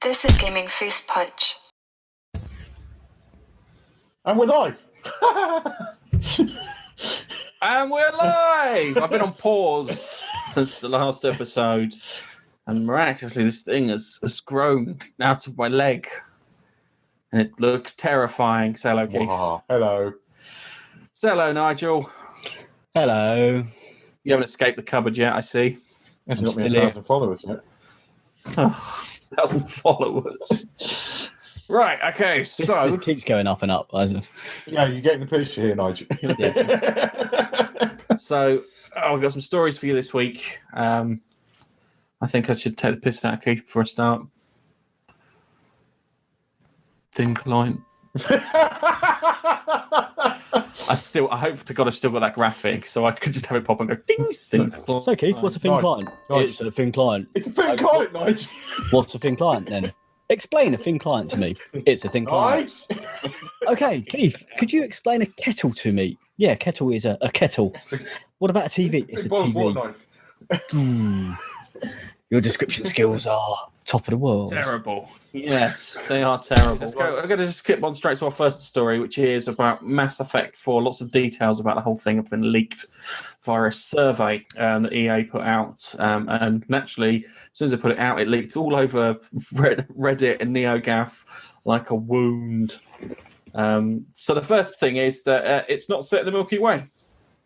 This is Gaming Face Punch. And we're live. And we're live! I've been on pause since the last episode, and miraculously this thing has grown out of my leg. And it looks terrifying. Say hello, Keith. Wow. Hello. Say hello, Nigel. Hello. You haven't escaped the cupboard yet, I see. Hasn't got me 1,000 followers yet. 1,000 followers. Right, okay, so... This keeps going up and up. Yeah, you're getting the picture here, Nigel. So, I've got some stories for you this week. I think I should take the piss out of Keith before I start. Thin client. I hope to God I've still got that graphic, so I could just have it pop and go ding. Thin client. So, Keith, what's a thin client? It's a thin client. It's a thin client, Nigel. What's a thin client then? Explain a thin client to me. It's a thin client. Nice. Okay, Keith, could you explain a kettle to me? Yeah, kettle is a kettle. What about a TV? It's a TV. Your description skills are top of the world. Terrible. Yes, they are terrible. I'm going to just skip on straight to our first story, which is about Mass Effect 4. Lots of details about the whole thing have been leaked via a survey that EA put out. And naturally, as soon as they put it out, it leaked all over Reddit and NeoGAF like a wound. So the first thing is that it's not set in the Milky Way.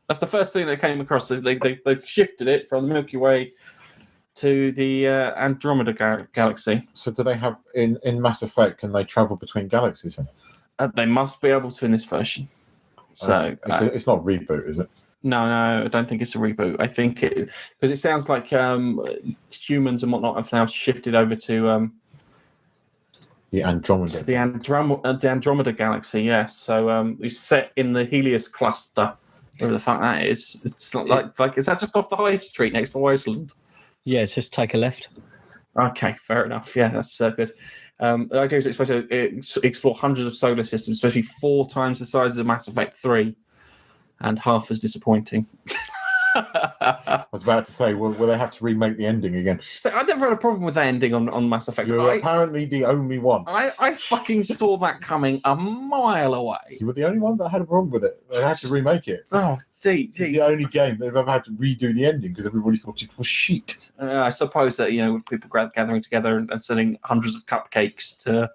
That's the first thing they came across. They've shifted it from the Milky Way to the Andromeda galaxy. So do they have, in Mass Effect, can they travel between galaxies then? They must be able to in this version. So it's not a reboot, is it? No, I don't think it's a reboot. I think because it sounds like humans and whatnot have now shifted over to the Andromeda. to the Andromeda galaxy. Yes, so it's set in the Helios cluster. Whatever the fuck that is. It's not like is that just off the high street next to Iceland? Yeah, just take a left. Okay, fair enough. Yeah, that's good. The idea is it's supposed to explore hundreds of solar systems, especially 4 times the size of Mass Effect 3, and half as disappointing. I was about to say, will they have to remake the ending again? So I never had a problem with that ending on Mass Effect. You're apparently the only one. I fucking saw that coming a mile away. You were the only one that had a problem with it. They had to remake it. Oh, geez. It's the only game they've ever had to redo the ending because everybody thought it was shit. I suppose that, with people gathering together and sending hundreds of cupcakes to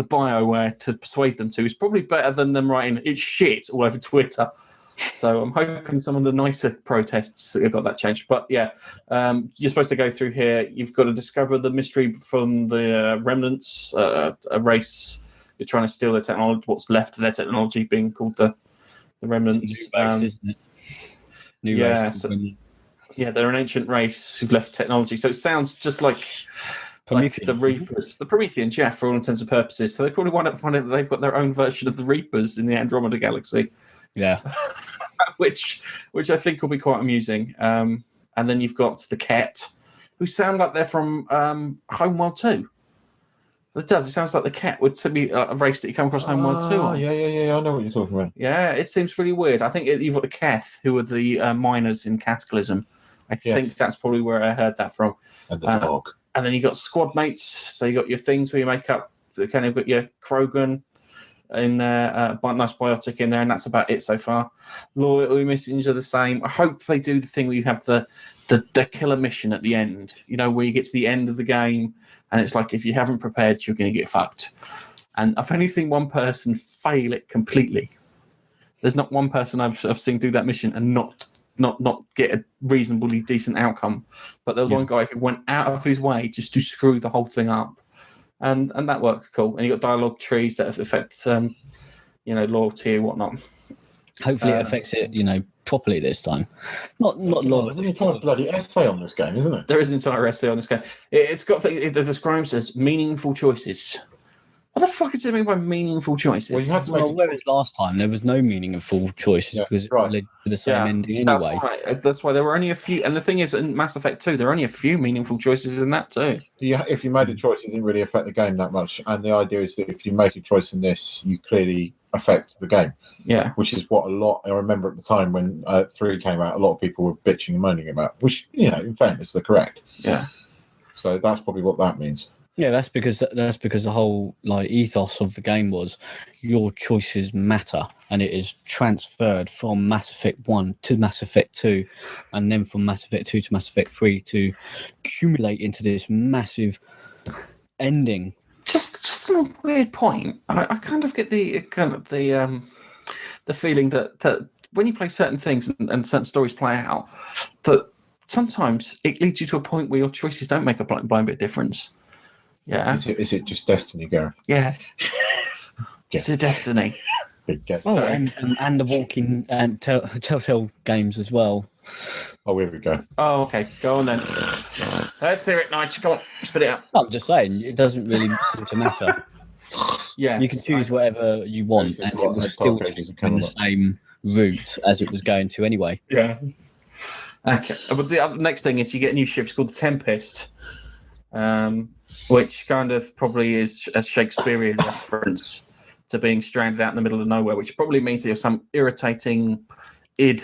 BioWare to persuade them to is probably better than them writing "it's shit" all over Twitter. So I'm hoping some of the nicer protests have got that changed. But yeah, you're supposed to go through here. You've got to discover the mystery from the remnants, a race. You're trying to steal their technology, what's left of their technology, being called the remnants. New race, isn't it? New race. Yeah, they're an ancient race who've left technology. So it sounds just like the Reapers. The Prometheans, yeah, for all intents and purposes. So they probably wind up finding that they've got their own version of the Reapers in the Andromeda galaxy. Yeah. which I think will be quite amusing. And then you've got the Ket, who sound like they're from Homeworld 2. It does. It sounds like the Ket would be a race that you come across Homeworld 2 on. Yeah. I know what you're talking about. Yeah, it seems really weird. I think you've got the Keth, who are the miners in Cataclysm. I think that's probably where I heard that from. And the dog. And then you got squad mates. So you got your things where you make up. Kind of got your Krogan in there, nice biotic in there, and that's about it so far. Loyalty missions are the same. I hope they do the thing where you have the killer mission at the end, where you get to the end of the game and it's like, if you haven't prepared, you're going to get fucked. And I've only seen one person fail it completely. There's not one person I've seen do that mission and not get a reasonably decent outcome. But there was one guy who went out of his way just to screw the whole thing up. And that worked cool. And you got dialogue trees that affect, loyalty and whatnot. Hopefully, it affects it, properly this time. Not loyalty. There's an entire bloody essay on this game, isn't it? There is an entire essay on this game. It's got things. It describes as meaningful choices. What the fuck does it mean by meaningful choices? Well, you had to make whereas last time there was no meaningful choices because it led to the same ending anyway. That's why there were only a few. And the thing is, in Mass Effect 2, there are only a few meaningful choices in that too. Yeah, if you made a choice, it didn't really affect the game that much. And the idea is that if you make a choice in this, you clearly affect the game. Yeah. Which is what I remember at the time when 3 came out, a lot of people were bitching and moaning about, which, in fairness, they're correct. Yeah. So that's probably what that means. Yeah, that's because the whole like ethos of the game was your choices matter, and it is transferred from Mass Effect 1 to Mass Effect 2, and then from Mass Effect 2 to Mass Effect 3 to accumulate into this massive ending. Just on a weird point, I kind of get the feeling that when you play certain things and certain stories play out, that sometimes it leads you to a point where your choices don't make a blind bit of difference. Yeah. Is it just destiny, Gareth? Yeah. It's a destiny. And the Walking and Telltale games as well. Oh, here we go. Oh, okay. Go on then. Let's hear it, Nigel. Come on, spit it out. I'm just saying, it doesn't really seem to matter. Yeah. You can choose whatever you want, and it will still take you in the same route as it was going to anyway. Yeah. Okay. But the next thing is you get a new ship. It's called the Tempest, which kind of probably is a Shakespearean reference to being stranded out in the middle of nowhere, which probably means there's some irritating id,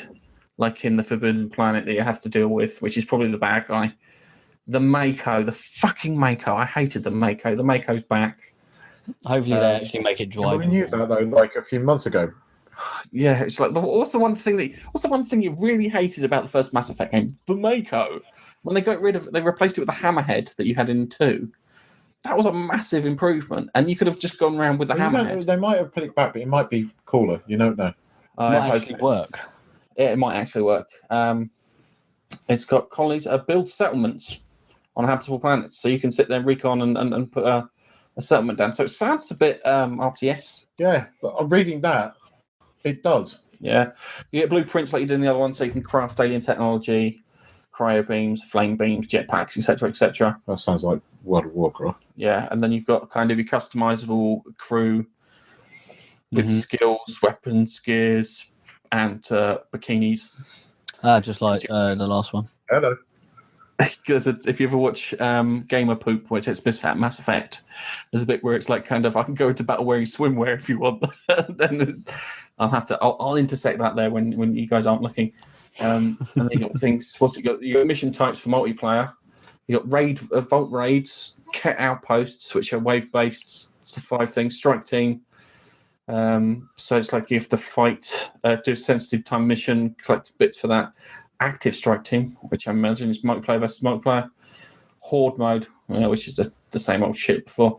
like in the Forbidden Planet, that you have to deal with, which is probably the bad guy. The Mako, the fucking Mako. I hated the Mako. The Mako's back. Hopefully they actually make it drivable. We knew that though, like a few months ago. Yeah, it's like what's the one thing you really hated about the first Mass Effect game? The Mako. When they replaced it with the hammerhead that you had in 2. That was a massive improvement, and you could have just gone around with the hammerhead. They might have put it back, but it might be cooler. You don't know. It might actually work. It might actually work. It's got colonies, build settlements on habitable planets, so you can sit there and recon and put a settlement down. So it sounds a bit RTS. Yeah, but I'm reading that. It does. Yeah. You get blueprints like you did in the other one, so you can craft alien technology, cryo beams, flame beams, jetpacks, etc., etc. That sounds like World of Warcraft. Yeah, and then you've got kind of your customizable crew with skills, weapons, gears, and bikinis. Just like the last one. Hello. Because if you ever watch Gamer Poop, which it's Mass Effect, there's a bit where it's like kind of I can go into battle wearing swimwear if you want. Then I'll intersect that there when you guys aren't looking. And then you got things. What's it got? You got mission types for multiplayer. You got vault raids, cat outposts, which are wave based. It's the 5 things. Strike team. So it's like you have to fight, do a sensitive time mission, collect bits for that. Active strike team, which I imagine is multiplayer versus multiplayer. Horde mode, which is the same old shit before.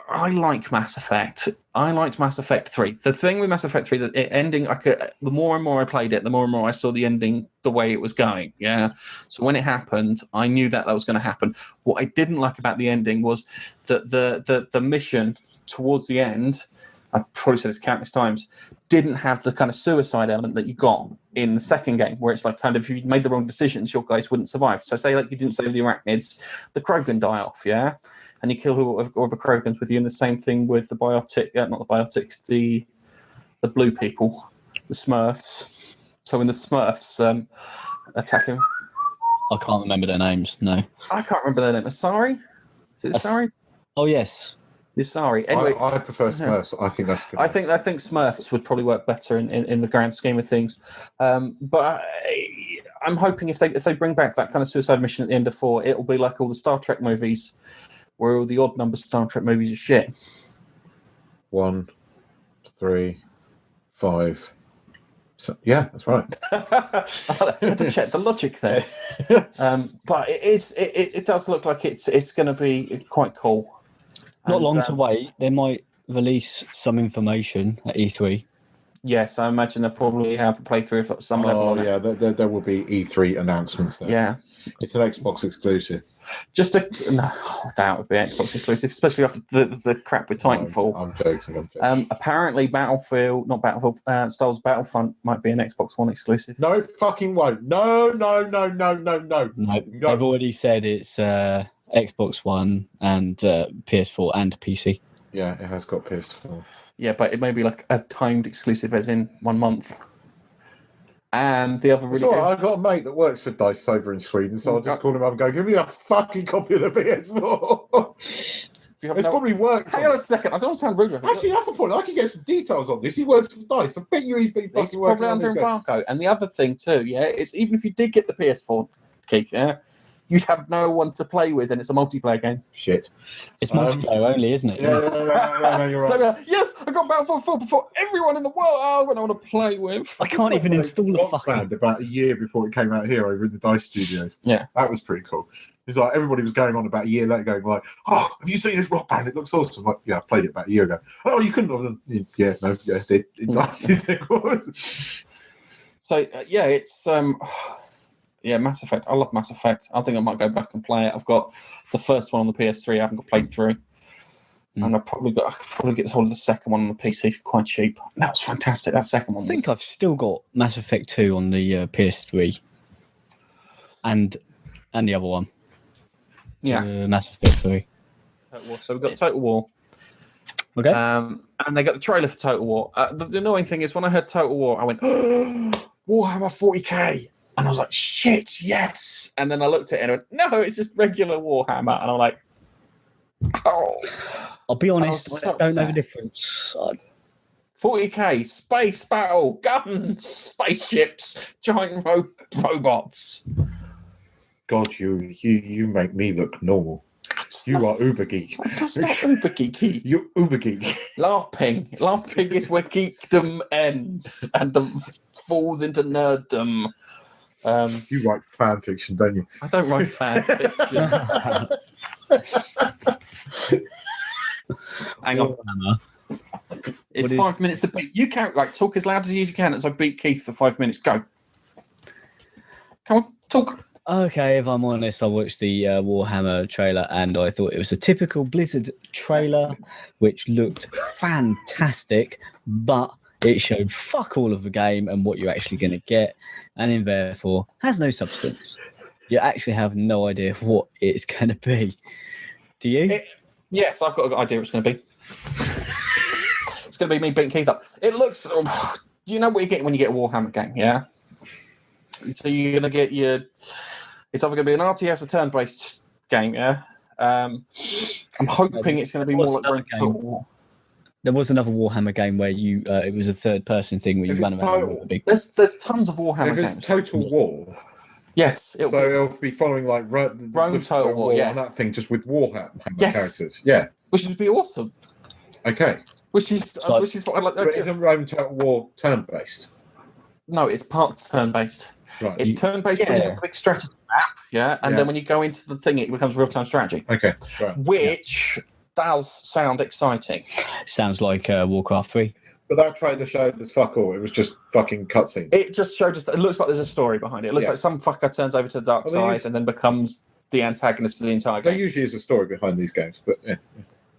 I like Mass Effect. I liked Mass Effect 3. The thing with Mass Effect 3, the ending, the more and more I played it, the more and more I saw the ending the way it was going. Yeah. So when it happened, I knew that was going to happen. What I didn't like about the ending was that the mission towards the end, I've probably said this countless times, didn't have the kind of suicide element that you got in the second game, where it's like kind of if you made the wrong decisions, your guys wouldn't survive. So say like you didn't save the arachnids, the Krogan die off, yeah? And you kill whoever Krogans with you, and the same thing with the not the biotics, the blue people, the Smurfs. So when the Smurfs attack him... I can't remember their names, no. I can't remember their name. Asari? Is it Asari? Oh, yes. Sorry. Anyway, I prefer Smurfs. I think that's good. I think Smurfs would probably work better in the grand scheme of things. But I'm hoping if they bring back that kind of suicide mission at the end of 4, it'll be like all the Star Trek movies, where all the odd number Star Trek movies are shit. 1, 3, 5. So, yeah, that's right. I had to check the logic there. But it does look like it's going to be quite cool. Not long to wait. They might release some information at E3. Yes, I imagine they'll probably have a playthrough at some level. Oh, yeah, there will be E3 announcements there. Yeah. It's an Xbox exclusive. I doubt it would be Xbox exclusive, especially after the crap with Titanfall. I'm joking. Apparently, Star Wars Battlefront might be an Xbox One exclusive. No fucking won't. No. No, they've already said it's Xbox One and PS4 and PC. Yeah, it has got PS4. Yeah, but it may be like a timed exclusive, as in 1 month. And the other really I've got a mate that works for DICE over in Sweden, so I'll just call him up and go, give me a fucking copy of the PS4. It's probably worked. Hang on a second, I don't sound rude. Actually, that's the point. I can get some details on this. He works for DICE. I bet you he's been fucking working probably on under this embargo. And the other thing too, yeah, it's even if you did get the PS4, Keith, yeah, you'd have no one to play with, and it's a multiplayer game. Shit. It's multiplayer only, isn't it? Yeah, no, you're So right. yes, I got Battlefield 4 before everyone in the world. Oh, I want to play with. I can't even install the Rock fucking. Band about a year before it came out here over in the DICE studios. Yeah. That was pretty cool. It's like everybody was going on about a year later, going like, "Oh, have you seen this Rock Band? It looks awesome." Like, yeah, I played it about a year ago. Oh, you couldn't have done. Yeah, no, yeah, it DICE. So it's Mass Effect. I love Mass Effect. I think I might go back and play it. I've got the first one on the PS3. I haven't got played through, and I could probably get hold of the second one on the PC for quite cheap. That was fantastic. That second one. I think I've still got Mass Effect 2 on the PS3, and the other one. Yeah, Mass Effect 3. So we've got Total War. Okay. And they got the trailer for Total War. The annoying thing is when I heard Total War, I went, Warhammer 40k. And I was like, shit, yes. And then I looked at it and I went, no, it's just regular Warhammer. And I'm like, oh. I'll be honest, I was I so don't know the upset. difference. 40k, space battle, guns, spaceships, giant robots. God, you make me look normal. You are uber geek. That's not uber geeky. You're uber geek. LARPing is where geekdom ends and falls into nerddom. You write fan fiction, don't you? I don't write fan fiction. Hang on. It's 5 minutes to beat. You can't talk as loud as you can as I beat Keith for 5 minutes. Go. Come on, talk. Okay, if I'm honest, I watched the Warhammer trailer and I thought it was a typical Blizzard trailer, which looked fantastic, but it showed fuck all of the game and what you're actually going to get, and therefore has no substance. You actually have no idea what it's going to be. Do you? Yes, I've got a good idea what it's going to be. It's going to be me beating Keith up. It looks... you know what you get when you get a Warhammer game, yeah? So you're going to get your... It's either going to be an RTS or turn-based game, yeah? I'm hoping it's going to be more like Rome Total War. There was another Warhammer game where you it was a third-person thing where you ran around. There's tons of Warhammer If games. it's Total War, Yes. it'll be following like Rome Total War, yeah. and that thing just with Warhammer Yes. characters. Yeah. Which would be awesome. Okay. Which is what I'd like. But isn't Rome Total War turn-based? No, it's part turn-based. Right. It's turn-based when you have a big strategy map, yeah? And then when you go into the thing, it becomes real-time strategy. Okay. Right. Which does sound exciting. Sounds like Warcraft 3. But that trailer showed us fuck all. It was just fucking cutscenes. It just showed us... It looks like there's a story behind it. It looks like some fucker turns over to the dark side and then becomes the antagonist for the entire game. There usually is a story behind these games, but yeah.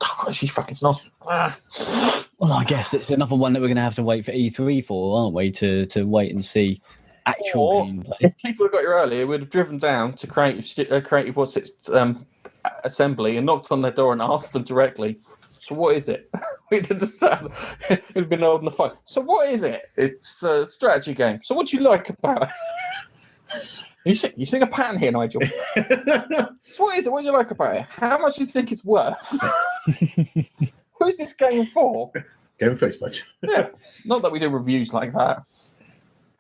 Oh, God, she's fucking snotty. Well, I guess it's another one that we're going to have to wait for E3 for, aren't we? To wait and see actual gameplay. If Keith would have got here earlier, we'd have driven down to Creative What's Its assembly and knocked on their door and asked them directly. So what is it? We'd been holding the phone. So what is it? It's a strategy game. So what do you like about it? You sing a pattern here, Nigel. So what is it? What do you like about it? How much do you think it's worth? Who's this game for? Game face match. Yeah. Not that we do reviews like that.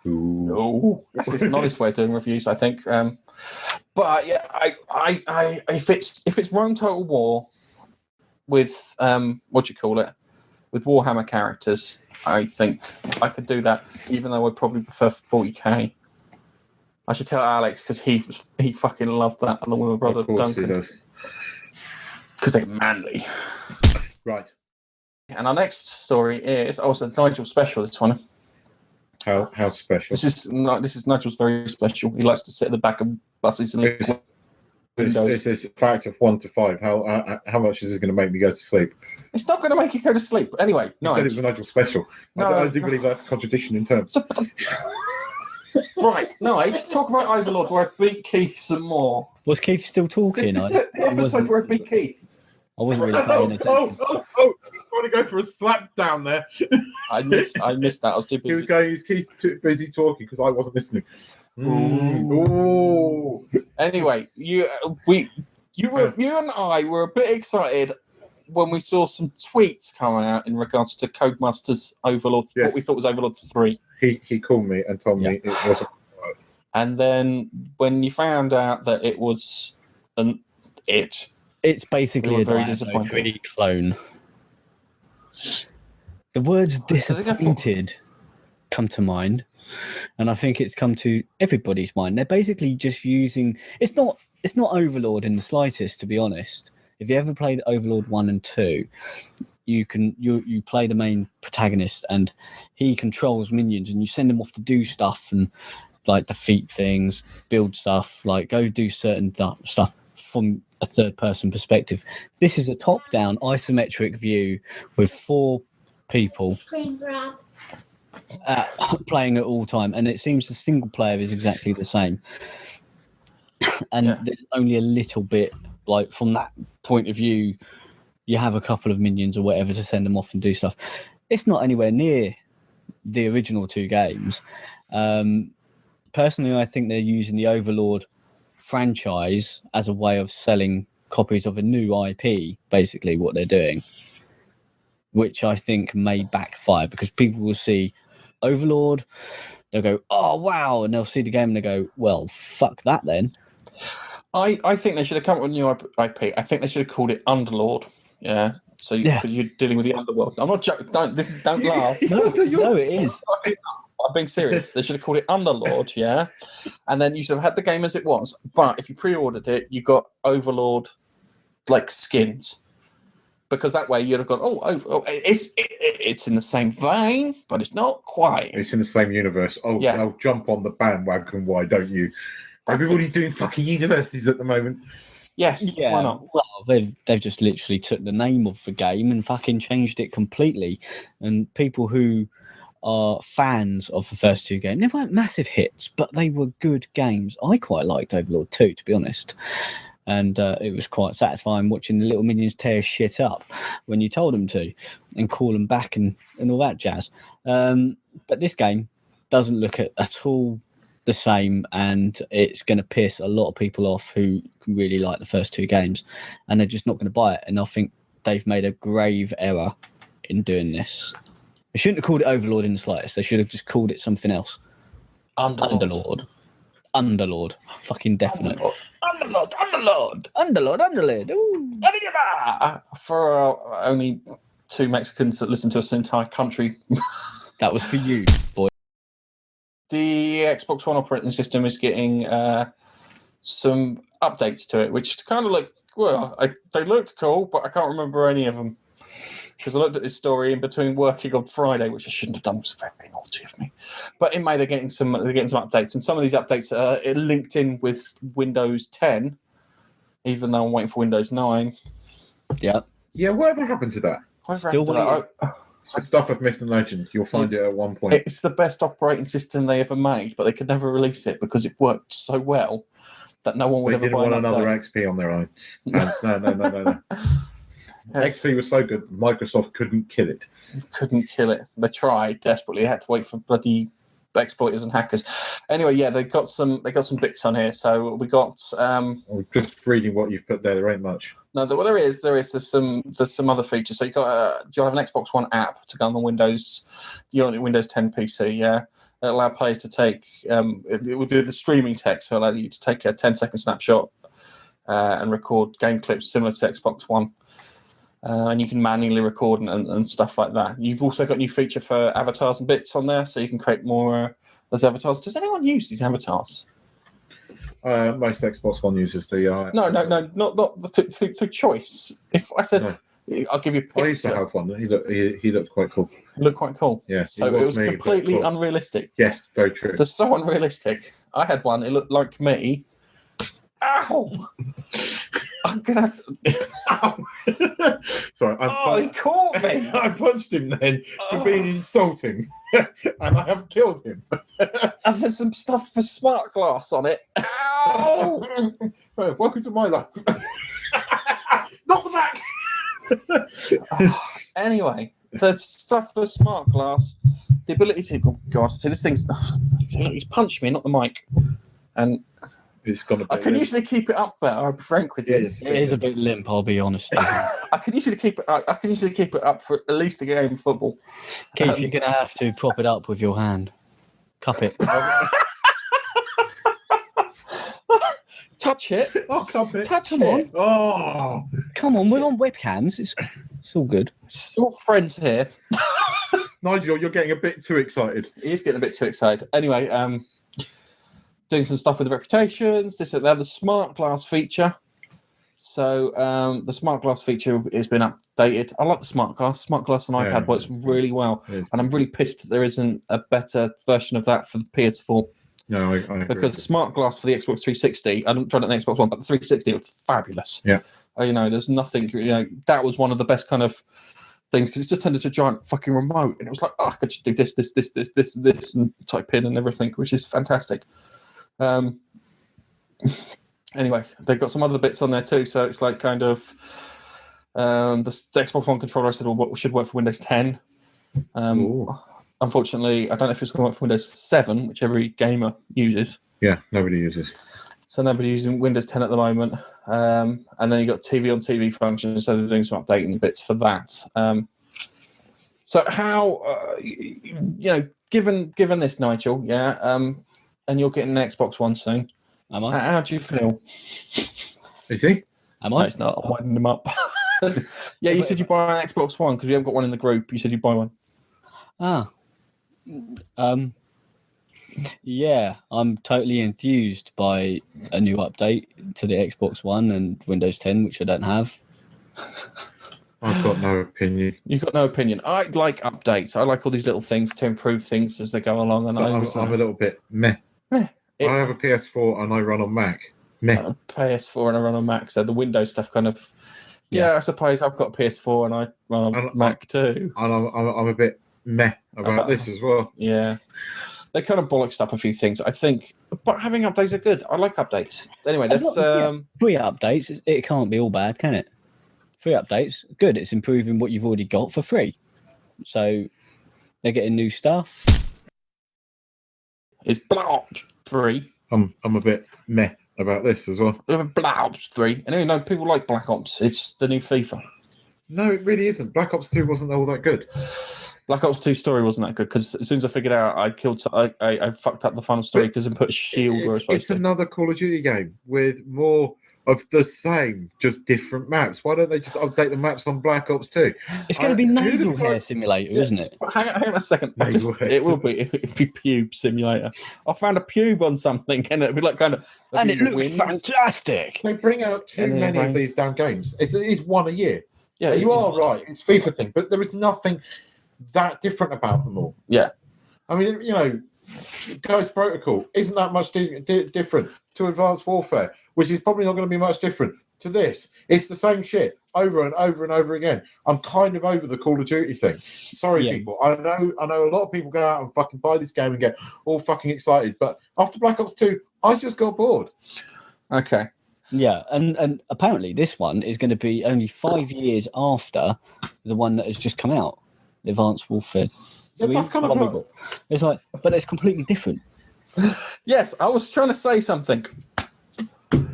Ooh. No, that's an honest way of doing reviews, I think. But yeah, I if it's Rome Total War with what do you call it, with Warhammer characters, I think I could do that. Even though I'd probably prefer 40k. I should tell Alex because he fucking loved that along with my brother Of course Duncan. he does. Because they're manly. Right. And our next story is also Nigel's special. This one. How special? This is Nigel's very special. He likes to sit at the back of buses and look at windows. It's a fact of 1 to 5. How much is this going to make me go to sleep? It's not going to make you go to sleep. Anyway, You said it was Nigel special. I do believe that's a contradiction in terms. Right, Nigel, talk about Overlord where I beat Keith some more. Was Keith still talking? This is the episode where I beat Keith. I wasn't really paying attention. Oh! I want to go for a slap down there. I missed that. I was too busy. He's Keith too busy talking because I wasn't listening. Ooh. Anyway, you and I were a bit excited when we saw some tweets coming out in regards to Codemasters Overlord, what we thought was Overlord 3. He called me and told me it wasn't. And then when you found out that it was it's we basically were a very Dino disappointed. 3D clone. The words Does it go for- disappointed come to mind, and I think it's come to everybody's mind. They're basically just using it's not Overlord in the slightest, to be honest. If you ever played Overlord 1 and 2, you play the main protagonist and he controls minions and you send them off to do stuff and like defeat things, build stuff, like go do certain stuff from a third person perspective. This is a top down isometric view with 4 people playing at all time, and it seems the single player is exactly the same. And there's only a little bit, like from that point of view, you have a couple of minions or whatever to send them off and do stuff. It's not anywhere near the original 2 games. Personally, I think they're using the Overlord franchise as a way of selling copies of a new IP, basically what they're doing, which I think may backfire because people will see Overlord, they'll go, oh, wow, and they'll see the game and they go, well, fuck that then. I think they should have come up with a new IP. I think they should have called it Underlord. Yeah. So because you're dealing with the underworld. I'm not joking. Don't laugh. No, it is. I'm being serious. They should have called it Underlord, yeah. And then you should have had the game as it was. But if you pre-ordered it, you got Overlord like skins. Because that way you'd have gone, it's in the same vein, but it's not quite. It's in the same universe. I'll jump on the bandwagon. Why don't you? Everybody's doing fucking universities at the moment. Yes, why not? Well, they've just literally took the name of the game and fucking changed it completely. And people who are fans of the first 2 games, they weren't massive hits, but they were good games. I quite liked Overlord 2, to be honest. And it was quite satisfying watching the little minions tear shit up when you told them to and call them back and all that jazz. But this game doesn't look at all the same, and it's going to piss a lot of people off who really like the first 2 games, and they're just not going to buy it. And I think they've made a grave error in doing this. They shouldn't have called it Overlord in the slightest. They should have just called it something else. Underlord. Fucking definite. Underlord. Ooh. For only 2 Mexicans that listen to us, an entire country. That was for you, boy. The Xbox One operating system is getting some updates to it, which kind of they looked cool, but I can't remember any of them. Because I looked at this story in between working on Friday, which I shouldn't have done. It was very naughty of me. But in May, they're getting some updates, and some of these updates are linked in with Windows 10, even though I'm waiting for Windows 9. Yeah. Yeah, whatever happened to that? Still waiting. It's the stuff of myth and legend. You'll find it at one point. It's the best operating system they ever made, but they could never release it because it worked so well that no one would ever buy it. They didn't want another XP on their own. No. XP was so good, Microsoft couldn't kill it. They tried desperately. They had to wait for bloody exploiters and hackers. Anyway, yeah, they got some bits on here. So we got. Just reading what you've put there. There ain't much. No, there's some other features. So you got you have an Xbox One app to go on the Windows 10 PC. Yeah, it allow players to take. It will do the streaming text, so it allows you to take a 10-second snapshot and record game clips similar to Xbox One. And you can manually record and stuff like that. You've also got a new feature for avatars and bits on there, so you can create more as avatars. Does anyone use these avatars? Most Xbox One users do. No, not through choice. If I said, I'll give you a picture. I used to have one. He looked quite cool. It looked quite cool. Yes. So it was completely unrealistic. Yes, very true. They're so unrealistic. I had one. It looked like me. Ow! I'm gonna have to. Ow! Sorry, he caught me. I punched him then for being insulting, and I have killed him. And there's some stuff for smart glass on it. Ow! Welcome to my life. Not the back. Anyway, the stuff for smart glass, the ability to. Oh God! See, this thing's. He's punched me, not the mic, and. I can usually keep it up better. I'll be frank with you. It is a bit limp. I'll be honest. I can usually keep it up for at least a game of football. Keith, you're gonna have to prop it up with your hand. Cup it. Touch it. Oh, Cuppa. Touch Come it. Oh, Come on, we're on webcams. It's all good. It's all friends here. Nigel, you're getting a bit too excited. He's getting a bit too excited. Anyway, doing some stuff with reputations. This is now the smart glass feature. So the smart glass feature has been updated. I like the smart glass. Smart glass on iPad works really well, and I'm really pissed that there isn't a better version of that for the PS4. No, I agree. Because smart glass for the Xbox 360, I don't try it on the Xbox One, but the 360 was fabulous. Yeah. There's nothing. That was one of the best kind of things because it just turned into a giant fucking remote, and it was like, I could just do this, and type in and everything, which is fantastic. Anyway, they've got some other bits on there too. So it's like kind of the Xbox One controller. I said, well, should work for Windows 10. Unfortunately, I don't know if it's going to work for Windows 7, which every gamer uses. Yeah, nobody uses. So nobody's using Windows 10 at the moment. And then you've got TV on TV functions, so they're doing some updating bits for that. So how, given this, Nigel, and you're getting an Xbox One soon. Am I? How do you feel? Is he? Am I? No, it's not. I'm winding him up. Yeah, you said you buy an Xbox One because we haven't got one in the group. You said you'd buy one. Yeah, I'm totally enthused by a new update to the Xbox One and Windows 10, which I don't have. I've got no opinion. You've got no opinion. I like updates. I like all these little things to improve things as they go along. And I'm a little bit meh. I have a PS4 and I run on Mac. Meh. PS4 and I run on Mac, so the Windows stuff kind of. Yeah, I suppose I've got a PS4 and I run on Mac too. And I'm a bit meh about this as well. Yeah. They kind of bollocksed up a few things, I think. But having updates are good. I like updates. Anyway, that's... Free updates, it can't be all bad, can it? Free updates, good. It's improving what you've already got for free. So they're getting new stuff. It's Black Ops 3. I'm a bit meh about this as well. Black Ops 3. And no, people like Black Ops. It's the new FIFA. No, it really isn't. Black Ops 2 wasn't all that good. Black Ops 2 story wasn't that good because as soon as I figured out I fucked up the final story because I put a shield where it's another Call of Duty game with more of the same, just different maps. Why don't they just update the maps on Black Ops 2? It's going to be nasal hair simulator, isn't it? Hang on a second. It will be. It'll be pube simulator. I found a pube on something, and it'll be like kind of. And it looks fantastic. They bring out too many of these damn games. It is one a year. Yeah, you are right. It's FIFA thing, but there is nothing that different about them all. Yeah. I mean, Ghost Protocol isn't that much different to Advanced Warfare, which is probably not going to be much different to this. It's the same shit over and over and over again. I'm kind of over the Call of Duty thing. Sorry, people. I know a lot of people go out and fucking buy this game and get all fucking excited, but after Black Ops 2, I just got bored. Okay. Yeah, and apparently this one is going to be only 5 years after the one that has just come out, Advanced Warfare. Yeah, that's kind of it's like, but it's completely different. Yes, I was trying to say something. Do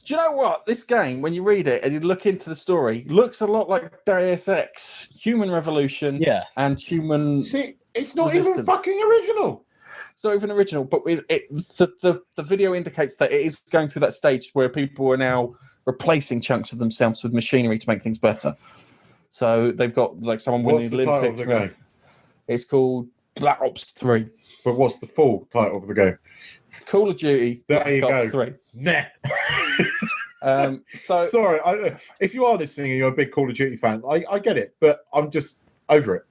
you know what? This game, when you read it and you look into the story, looks a lot like Deus Ex, Human Revolution, and Human. See, it's not even fucking original. It's not even original, but the video indicates that it is going through that stage where people are now replacing chunks of themselves with machinery to make things better. So they've got like someone winning the Olympics. What's the title of the game? It's called Black Ops 3. But what's the full title of the game? Call of Duty Black Ops 3. Nah. So sorry, if you are listening and you're a big Call of Duty fan, I get it, but I'm just over it.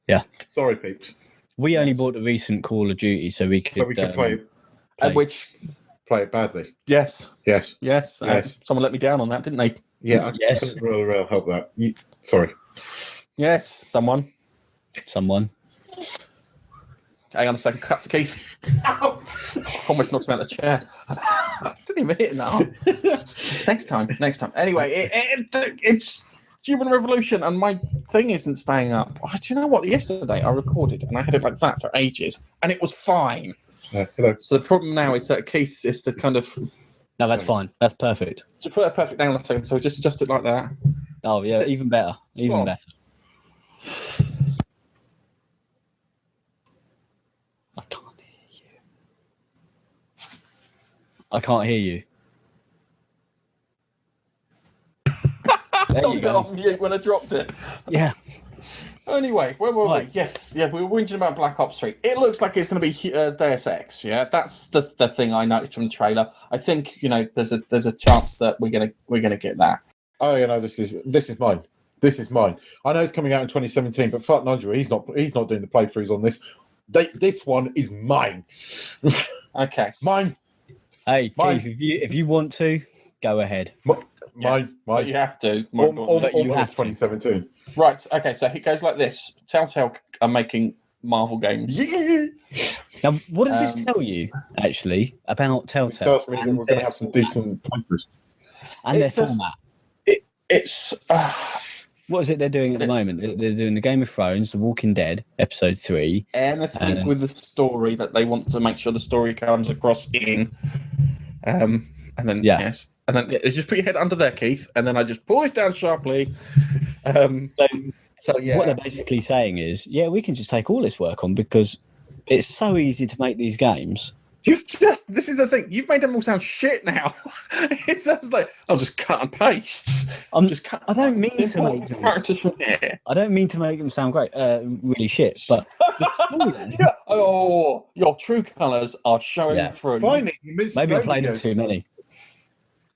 Yeah. Sorry, peeps. We only bought the recent Call of Duty so we could play it. Play it badly. Yes. Yes. Someone let me down on that, didn't they? Yeah. I couldn't really help that. Sorry. Yes. Someone. Hang on a second. Cut to Keith. Almost knocked him out of the chair. Didn't even hit that. Next time. Anyway, it's Human Revolution, and my thing isn't staying up. Oh, do you know what? Yesterday I recorded, and I had it like that for ages, and it was fine. Hello. So the problem now is that Keith is to kind of... No, that's fine. That's perfect. To put it perfect down a second, so just adjust it like that. Oh, yeah, even better. Even better. I can't hear you. There got you it go. on mute when I dropped it. Yeah. Anyway, where were Right. we? Yes, yeah, we were whinging about Black Ops 3. It looks like it's going to be Deus Ex. Yeah, that's the thing I noticed from the trailer. I think there's a chance that we're gonna get that. Oh, this is mine. This is mine. I know it's coming out in 2017, but fuck Nigel, he's not doing the playthroughs on this. This one is mine. Okay, Mine. Hey, Mine. Keith, if you want to, go ahead. Mine. but you have to. But you have to. 2017. Right. Okay. So it goes like this: Telltale are making Marvel games. Yeah. Now, what does this tell you, actually, about It Telltale? tells me that we're going to have some decent playthroughs. And their It just- format. It's What is it they're doing at the moment? They're doing the Game of Thrones, The Walking Dead, episode 3. anything with the story that they want to make sure the story comes across in. And then yes, and then just put your head under there, Keith, and then I just pull this down sharply. So yeah, What they're basically saying is, we can just take all this work on because it's so easy to make these games. this is the thing. You've made them all sound shit now. It sounds like I'll just cut and paste. I don't mean to make them. Characters from here. I don't mean to make them sound great, really shit. But Your true colours are showing through. Finally, maybe I played them too many.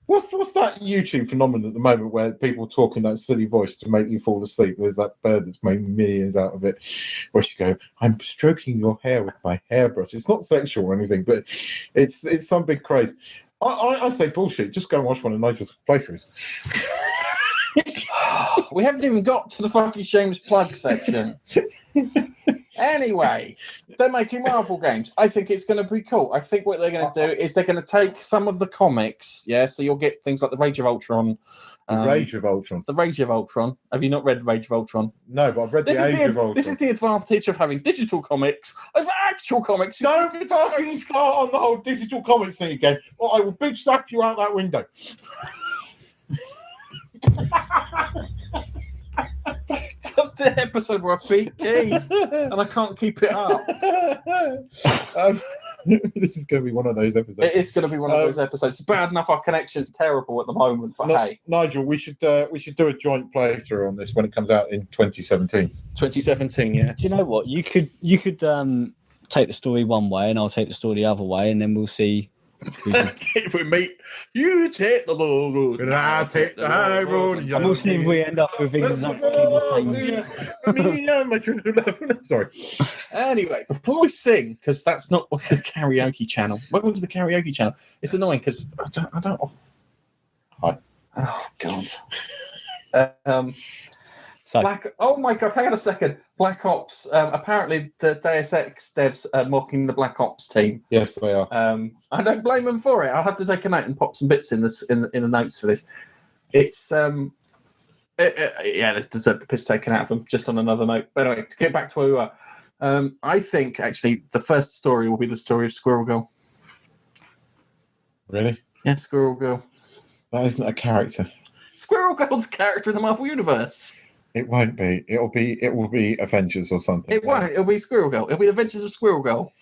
What's that YouTube phenomenon at the moment where people talk in that silly voice to make you fall asleep? There's that bird that's made millions out of it, where she go, "I'm stroking your hair with my hairbrush." It's not sexual or anything, but it's some big craze. I say bullshit. Just go and watch one of Nigel's playthroughs. We haven't even got to the fucking Shameless Plug section. Anyway, they're making Marvel games. I think it's going to be cool. I think what they're going to do is they're going to take some of the comics, so you'll get things like the Rage of Ultron. Rage of Ultron. The Rage of Ultron. Have you not read Rage of Ultron? No, but I've read the Age of Ultron. This is the advantage of having digital comics over actual comics. Don't fucking start on the whole digital comics thing again, or I will bitch slap you out that window. That's the episode where I beat Keith, and I can't keep it up. This is going to be one of those episodes. It is going to be one of those episodes. It's bad enough our connection's terrible at the moment, but hey. Nigel, we should do a joint playthrough on this when it comes out in 2017. 2017, yes. Do you know what? You could take the story one way, and I'll take the story the other way, and then we'll see. If we meet, you take the low road, and I'll take the high road. And we'll see if we end up with exactly the same. Sorry. Anyway, before we sing, because that's not the karaoke channel. Welcome to the karaoke channel. It's annoying because I don't. Hi. Oh God. So, oh my God! Hang on a second. Black Ops. Apparently, the Deus Ex devs are mocking the Black Ops team. Yes, they are. I don't blame them for it. I'll have to take a note and pop some bits in the notes for this. It's they deserve the piss taken out of them. Just on another note. But anyway, to get back to where we were, I think actually the first story will be the story of Squirrel Girl. Really? Yeah, Squirrel Girl. That isn't a character. Squirrel Girl's a character in the Marvel Universe. It won't be. It will be Avengers or something. It won't. It'll be Squirrel Girl. It'll be the Adventures of Squirrel Girl.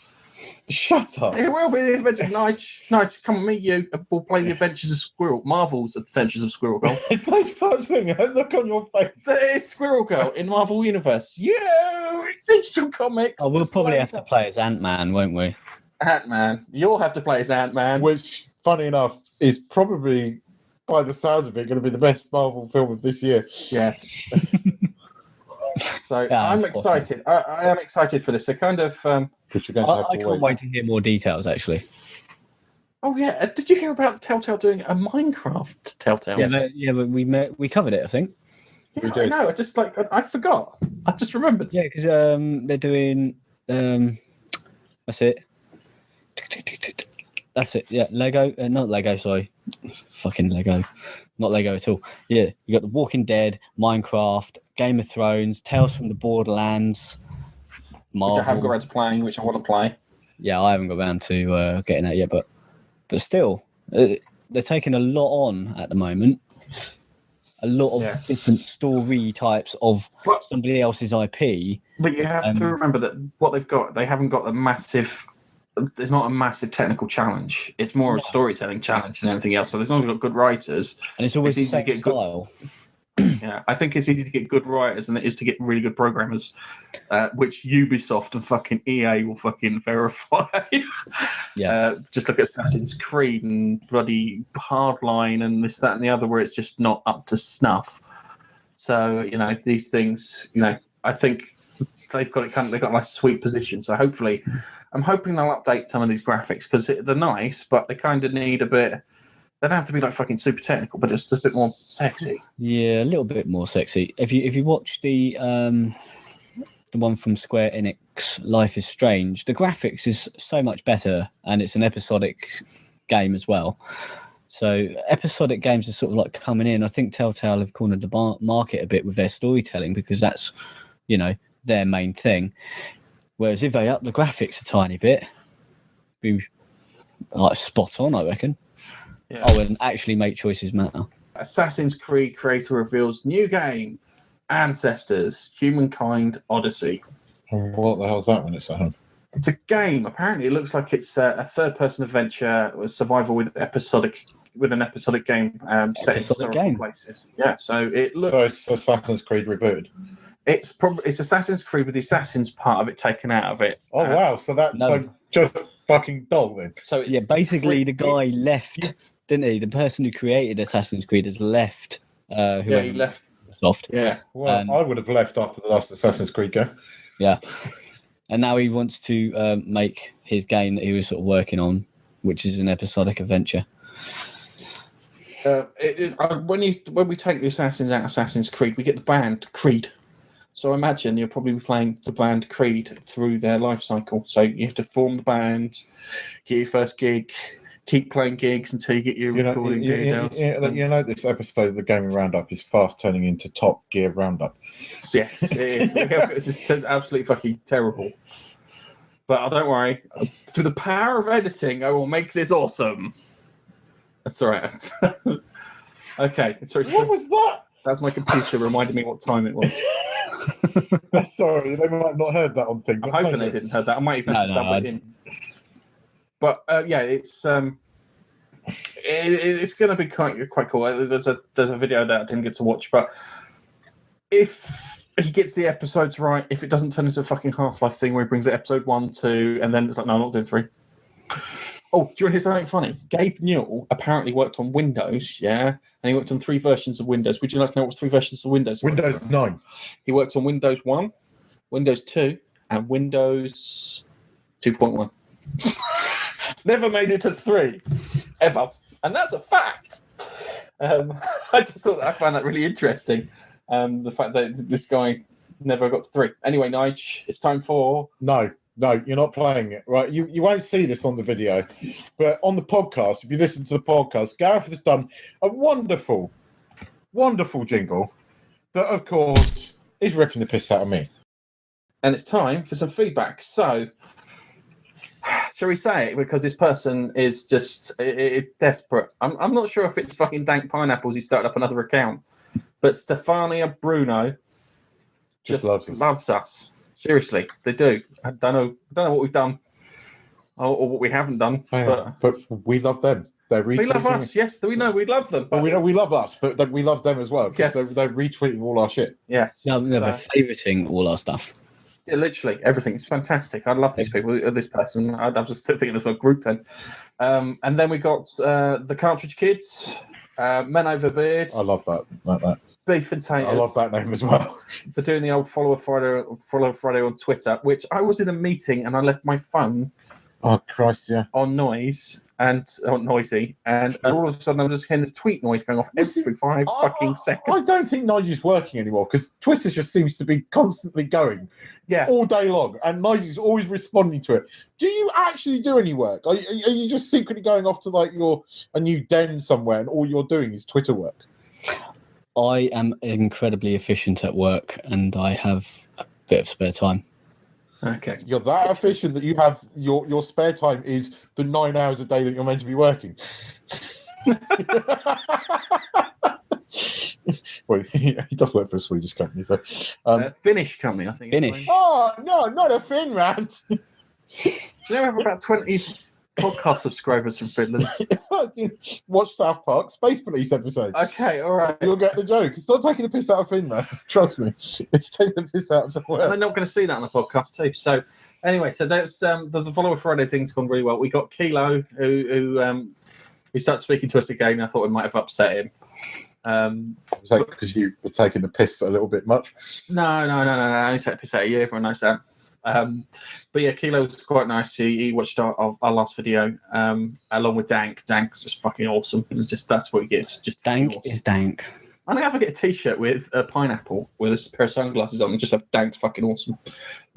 Shut up. It will be the Adventures. Nige, come and meet you. We'll play the Adventures of Squirrel. Marvel's Adventures of Squirrel Girl. It's no such thing. Look on your face. It's Squirrel Girl in Marvel Universe. Digital comics. oh, we'll probably have to play as Ant-Man, won't we? Ant-Man. You'll have to play as Ant-Man. Which, funny enough, is probably, by the sounds of it, going to be the best Marvel film of this year. Yes. So Yeah, I'm that's excited. I am excited for this. I kind of. Which you're going to have I to can't wait to hear more details, actually. Oh yeah, did you hear about Telltale doing a Minecraft Telltale? Yeah, but we covered it, I think. Yeah, We did. I know. I just I forgot. I just remembered. Yeah, because they're doing. That's it. That's it. Yeah, Lego. Not Lego. Sorry, fucking Lego. Not Lego at all. Yeah, you got The Walking Dead, Minecraft, Game of Thrones, Tales from the Borderlands, Marvel. Which I haven't got around to playing, which I want to play. Yeah, I haven't got around to getting that yet, but still, they're taking a lot on at the moment. A lot of different story types of somebody else's IP. But you have to remember that what they've got, they haven't got a massive. There's not a massive technical challenge. It's more a storytelling challenge than anything else. So as long as you've got good writers, And it's always the easy to same get style. Yeah, I think it's easy to get good writers than it is to get really good programmers, which Ubisoft and fucking EA will fucking verify. Yeah. Just look at Assassin's Creed and bloody Hardline and this, that, and the other, where it's just not up to snuff. So these things, I think they've got it. They've got a nice sweet position. So hopefully, I'm hoping they'll update some of these graphics because they're nice, but they kind of need a bit. They don't have to be like fucking super technical, but just a bit more sexy. Yeah, a little bit more sexy. If you watch the one from Square Enix, Life is Strange, the graphics is so much better, and it's an episodic game as well. So episodic games are sort of like coming in. I think Telltale have cornered the market a bit with their storytelling because that's their main thing. Whereas if they up the graphics a tiny bit, be like spot on, I reckon. Yeah. Oh, and actually make choices matter. Assassin's Creed creator reveals new game, Ancestors, Humankind Odyssey. What the hell's that when it's at home? It's a game. Apparently, it looks like it's a third-person adventure with survival with an episodic game set in historical places. Yeah, so it looks. So it's Assassin's Creed rebooted. It's Assassin's Creed with the Assassins part of it taken out of it. Oh wow! So that's just fucking dull then. So it's basically the guy left, didn't he? The person who created Assassin's Creed has left. He left. Soft. Yeah. Well, I would have left after the last Assassin's Creed game. Yeah. And now he wants to make his game that he was sort of working on, which is an episodic adventure. When we take the Assassins out of Assassin's Creed, we get the band Creed. So I imagine you'll probably be playing the band Creed through their life cycle. So you have to form the band, get your first gig, keep playing gigs until you get your recording gig. This episode of the Gaming Roundup is fast turning into Top Gear Roundup. Yes, it is. It's absolutely fucking terrible. But don't worry. Through the power of editing, I will make this awesome. That's all right. Okay. Sorry. What was that? That's my computer reminding me what time it was. I'm sorry, they might have not heard that on thing. I'm hoping they didn't hear that. I might even double it in. But it's going to be quite cool. There's a video that I didn't get to watch, but if he gets the episodes right, if it doesn't turn into a fucking Half-Life thing where he brings it episode 1, 2, and then it's like, no, I'm not doing 3. Oh, do you want to hear something funny? Gabe Newell apparently worked on Windows, and he worked on 3 versions of Windows. Would you like to know what 3 versions of Windows were? Windows 9. He worked on Windows 1, Windows 2, and Windows 2.1. Never made it to 3, ever. And that's a fact. I found that really interesting. The fact that this guy never got to 3. Anyway, Nige, it's time for... No, you're not playing it, right? You won't see this on the video, but on the podcast, if you listen to the podcast, Gareth has done a wonderful, wonderful jingle that, of course, is ripping the piss out of me. And it's time for some feedback. So, shall we say it? Because this person is just it's desperate. I'm not sure if it's fucking Dank Pineapples he started up another account, but Stefania Bruno just loves us. Seriously, they do. I don't know what we've done or what we haven't done. But we love them. They love us. Yes, we know we love them. But we know we love us, but we love them as well because yes. they're retweeting all our shit. Yes, they're favoriting all our stuff. Yeah, literally everything. It's fantastic. I love these people. This person. I'm just thinking of a group then. And then we got the Cartridge Kids, Men Over Beard. I love that. Like that. Beef and Taters. I love that name as well. For doing the old Follow Friday on Twitter, which I was in a meeting and I left my phone. Oh Christ, yeah. On noisy, and all of a sudden I'm just hearing the tweet noise going off every 5 fucking seconds. I don't think Nigel's working anymore because Twitter just seems to be constantly going, all day long, and Nigel's always responding to it. Do you actually do any work? Are you just secretly going off to like a new den somewhere, and all you're doing is Twitter work? I am incredibly efficient at work, and I have a bit of spare time. Okay. You're that efficient that you have your spare time is the 9 hours a day that you're meant to be working. Well, he does work for a Swedish company, so Finnish company, I think. Finnish. Oh no, not a Finn rant. Do you know we have about 20 podcast subscribers from Finland. Watch South Park Space Police episode. Okay, all right. You'll get the joke. It's not taking the piss out of Finland. Trust me. It's taking the piss out of somewhere And else. they're not going to see that on the podcast too. So anyway, so that's the Follow Friday thing's gone really well. We got Kilo who started speaking to us again. I thought we might have upset him. Was that because you were taking the piss a little bit much? No. I only take the piss out of you. Everyone knows that. But yeah, Kilo was quite nice. He watched our last video along with Dank. Dank's just fucking awesome. Just that's what he gets. Just Dank awesome. is dank. I'm gonna have to get a T-shirt with a pineapple with a pair of sunglasses on, and just have Dank's fucking awesome.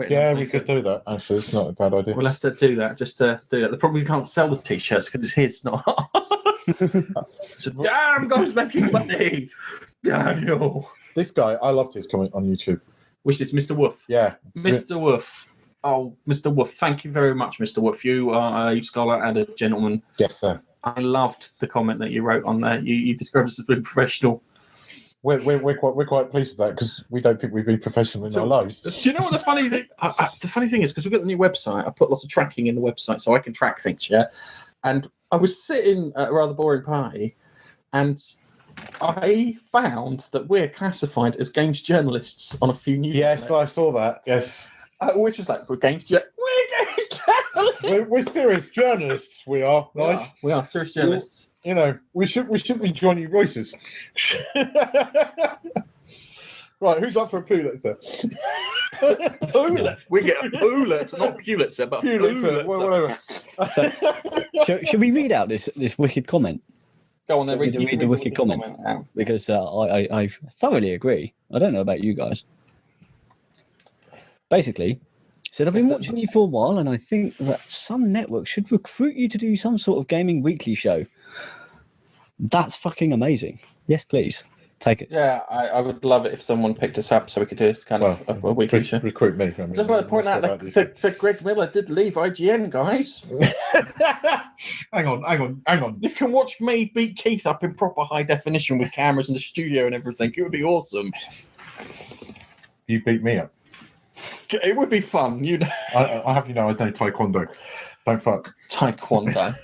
Yeah, we could do that. Actually, it's not a bad idea. We'll have to do that. Just do that. They probably can't sell the T-shirts because it's his, not ours. So damn, guys making money, Daniel. This guy, I loved his comment on YouTube. Which is Mr. Wolf. Yeah, Mr. Wolf. Oh, Mr. Wolf, thank you very much, Mr. Wolf. You are a scholar and a gentleman. Yes, sir. I loved the comment that you wrote on there. You described us as being professional. We're quite pleased with that because we don't think we've been professional in our lives. Do you know what the funny thing? The funny thing is because we've got the new website. I put lots of tracking in the website so I can track things. Yeah, and I was sitting at a rather boring party, and I found that we're classified as games journalists on a few news. Yes, I saw that. Yes, which was like we're games journalists. we're serious journalists. We are. Nice. We are serious journalists. You know, we should be Johnny Royces. Right, who's up for a Pulitzer? Pulitzer. We get a Pulitzer, not Pulitzer, but Pulitzer, whatever. So, should we read out this wicked comment? Go on then, read the wicked comment out. Because I thoroughly agree. I don't know about you guys. Basically, said I've been watching you for a while, and I think that some network should recruit you to do some sort of gaming weekly show. That's fucking amazing. Yes, please. Take it. Yeah, I would love it if someone picked us up so we could do kind of a weekly show. Recruit me. I mean, just like to point out that Greg Miller did leave IGN, guys. Hang on. You can watch me beat Keith up in proper high definition with cameras in the studio and everything. It would be awesome. You beat me up. It would be fun, you know. I have, I do taekwondo. Don't fuck. Taekwondo.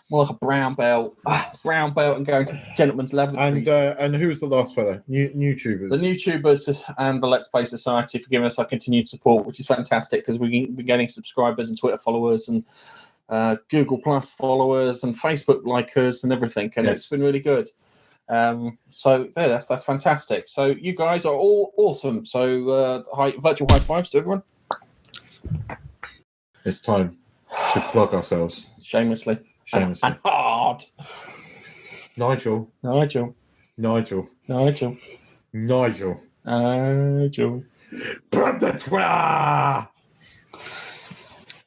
More like a brown belt. Brown belt and going to gentlemen's laboratories. And who was the last fellow? YouTubers. The YouTubers and the Let's Play Society for giving us our continued support, which is fantastic because we've been getting subscribers and Twitter followers and Google Plus followers and Facebook likers and everything, and It's been really good. So there, that's fantastic. So you guys are all awesome. So virtual high fives to everyone. It's time to plug ourselves. Shamelessly. And hard. Nigel. Predatoire!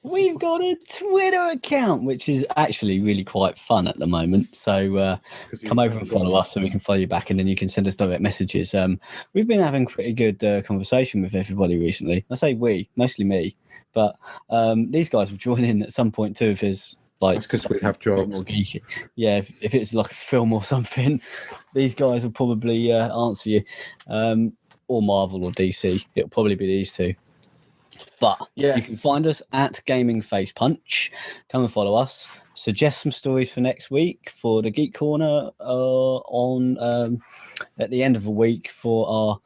We've got a Twitter account, which is actually really quite fun at the moment. So come over and follow us so we can follow you back, and then you can send us direct messages. We've been having pretty good conversation with everybody recently. I say we, mostly me, but these guys will join in at some point too if there's that's because we have jobs. More geeky. Yeah, if it's like a film or something, these guys will probably answer you. Or Marvel or DC. It'll probably be these two. But you can find us at Gaming Face Punch. Come and follow us. Suggest some stories for next week for the Geek Corner on at the end of the week for our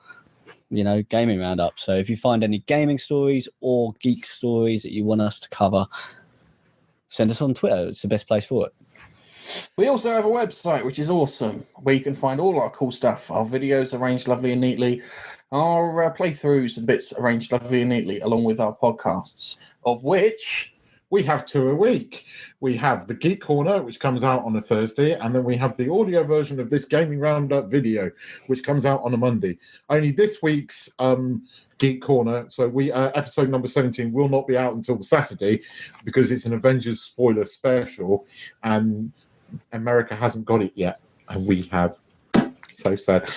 gaming roundup. So if you find any gaming stories or geek stories that you want us to cover, send us on Twitter. It's the best place for it. We also have a website, which is awesome, where you can find all our cool stuff. Our videos arranged lovely and neatly. Our playthroughs and bits arranged lovely and neatly, along with our podcasts, of which we have 2 a week. We have the Geek Corner, which comes out on a Thursday, and then we have the audio version of this Gaming Roundup video, which comes out on a Monday. Only this week's Geek Corner, so episode number 17 will not be out until the Saturday because it's an Avengers spoiler special, and America hasn't got it yet, and we have. So sad.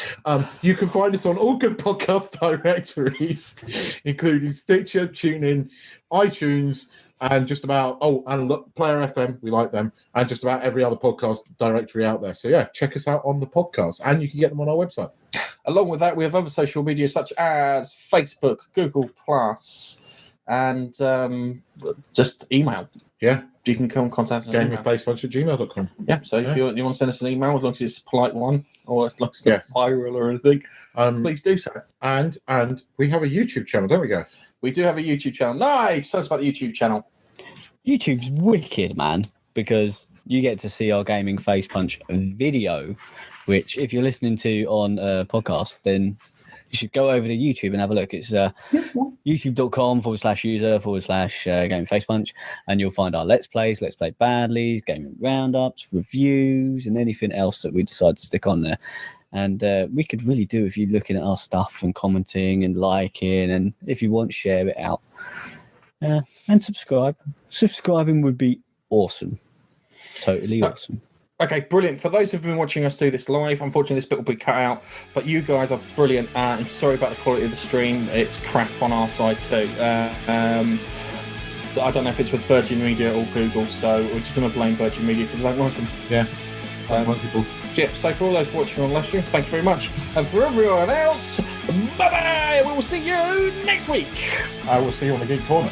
You can find us on all good podcast directories, including Stitcher, TuneIn, iTunes, and just about Player FM. We like them, and just about every other podcast directory out there. So check us out on the podcast, and you can get them on our website. Along with that, we have other social media such as Facebook, Google Plus, and just email. Yeah. You can come contact us. GameOfFacePunch@gmail.com. Yeah, so if you want to send us an email, as long as it's a polite one, or as long as it's not viral or anything, please do so. And we have a YouTube channel, don't we, Gareth? We do have a YouTube channel. Nice! Tell us about the YouTube channel. YouTube's wicked, man, because you get to see our Gaming Face Punch video, which if you're listening to on a podcast, then you should go over to YouTube and have a look. It's youtube.com/user/Gaming Face Punch, and you'll find our Let's Plays, Let's Play Badlies, Gaming Roundups, reviews, and anything else that we decide to stick on there. And we could really do if you're looking at our stuff and commenting and liking, and if you want, share it out. And subscribe. Subscribing would be awesome. Totally awesome. Okay, brilliant. For those who've been watching us do this live, unfortunately this bit will be cut out, but you guys are brilliant. I'm sorry about the quality of the stream. It's crap on our side too. I don't know if it's with Virgin Media or Google, so we're just going to blame Virgin Media because I don't want them. Yeah. People. Yeah, so for all those watching on live stream, thank you very much. And for everyone else, bye-bye! We will see you next week! I will see you on the Geek Corner.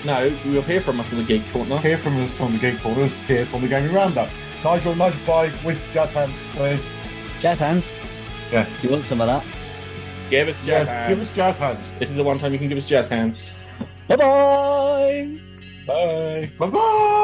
No, you'll hear from us in the Geek Corner. Hear from us on the Geek Corner, see us on the Gaming Roundup. Nigel, bye with jazz hands, please. Jazz hands? Yeah. You want some of that? Give us jazz hands. Give us jazz hands. This is the one time you can give us jazz hands. Bye-bye! Bye. Bye-bye!